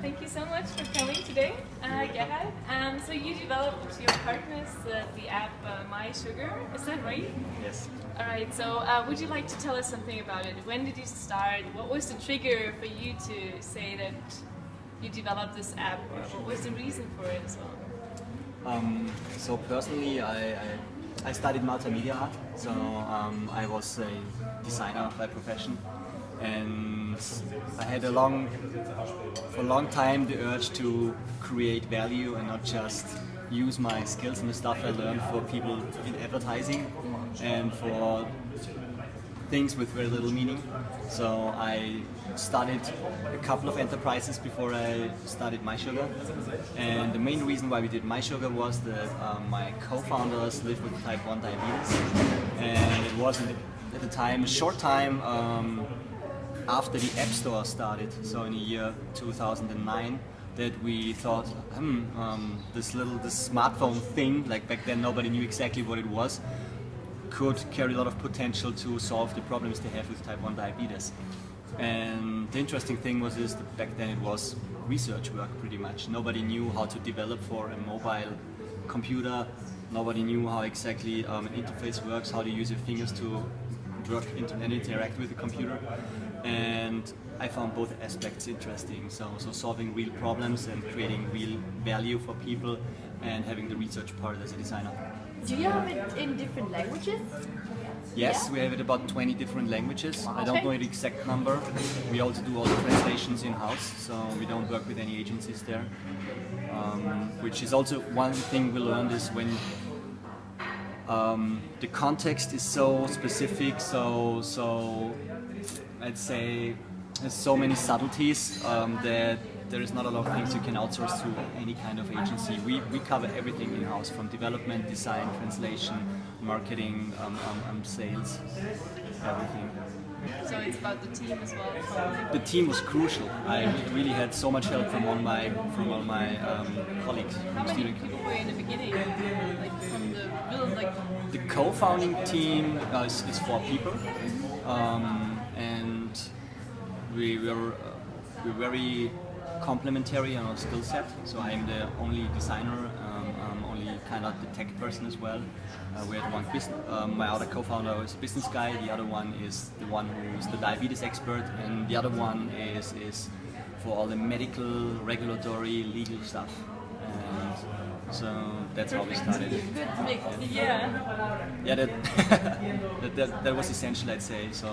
thank you so much for coming today, Gerald. So you developed with your partners the app mySugr, is that right? Yes. Alright, so would you like to tell us something about it? When did you start? What was the trigger for you to say that you developed this app? Or what was the reason for it as well? So personally, I studied multimedia art, so I was a designer by profession, and I had for a long time the urge to create value and not just use my skills and the stuff I learned for people in advertising and for things with very little meaning. So I started a couple of enterprises before I started mySugr, and the main reason why we did mySugr was that my co-founders live with type 1 diabetes, and it was at the time a short time after the App Store started, so in the year 2009, that we thought, this smartphone thing, like back then nobody knew exactly what it was, could carry a lot of potential to solve the problems they have with type 1 diabetes. And the interesting thing was that back then it was research work pretty much. Nobody knew how to develop for a mobile computer. Nobody knew how exactly an interface works, how to use your fingers to work and interact with the computer. And I found both aspects interesting. So solving real problems and creating real value for people, and having the research part as a designer. Do you have it in different languages? Yes, yeah? We have it about 20 different languages. Wow. I don't know the exact number. We also do all the translations in-house, so we don't work with any agencies there. Which is also one thing we learned is when the context is so specific, so I'd say there's so many subtleties that there is not a lot of things you can outsource to any kind of agency. We cover everything in-house, from development, design, translation, marketing, sales, everything. So it's about the team as well, probably. The team was crucial. I really had so much help from all my colleagues. How many people were in the beginning? Like from the build, like the co-founding team is 4 people, and we were very complementary on our skill set. So I'm the only designer, only kind of the tech person as well. We had one my other co-founder is a business guy, the other one is the one who's the diabetes expert, and the other one is for all the medical, regulatory, legal stuff. And so that's how we started. good mix, yeah. Yeah, that was essential, I'd say. So.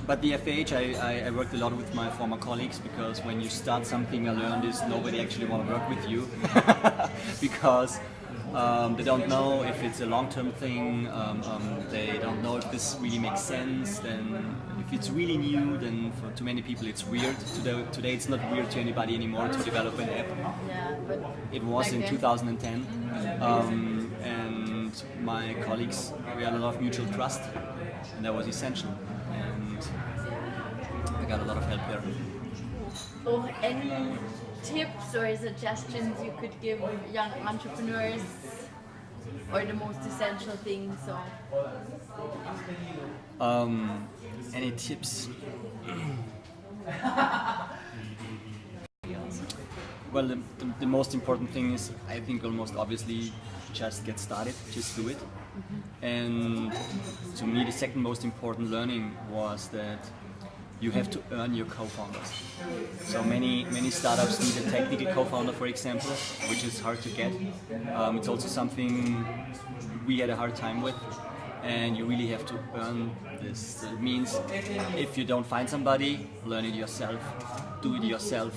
But the FH, I worked a lot with my former colleagues, because when you start something, I learned is nobody actually want to work with you because they don't know if it's a long-term thing, they don't know if this really makes sense, then if it's really new, then for too many people it's weird. Today it's not weird to anybody anymore to develop an app. Yeah, but it was in 2010, and my colleagues, we had a lot of mutual trust, and that was essential. I got a lot of help there. Or any tips or suggestions you could give young entrepreneurs, or the most essential things? Any tips? Well, the most important thing is, I think, almost obviously, just get started, just do it. And to me, the second most important learning was that you have to earn your co-founders. So many startups need a technical co-founder, for example, which is hard to get. It's also something we had a hard time with, and you really have to earn this. So it means if you don't find somebody, learn it yourself, do it yourself,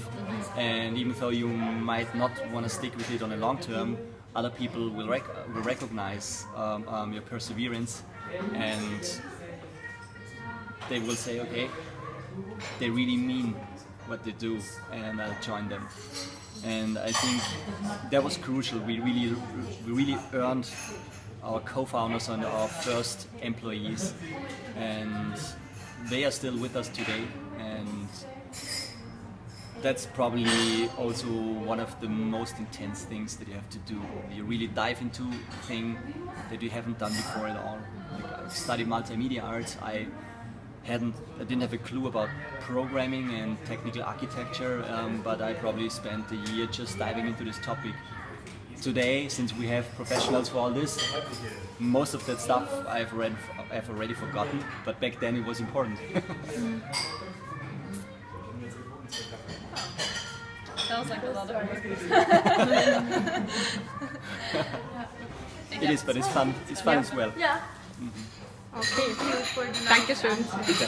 and even though you might not want to stick with it on a long term, other people will recognize your perseverance, and they will say, okay, they really mean what they do, and I'll join them. And I think that was crucial. We really earned our co-founders and our first employees, and they are still with us today. And that's probably also one of the most intense things that you have to do. You really dive into a thing that you haven't done before at all. Like, I studied multimedia arts. I I didn't have a clue about programming and technical architecture, but I probably spent a year just diving into this topic. Today, since we have professionals for all this, most of that stuff I've already forgotten, but back then it was important. Sounds like a lot of work. It is, but it's fun. It's fun as well. Ja. Okay, Für die Dankeschön. Bitte.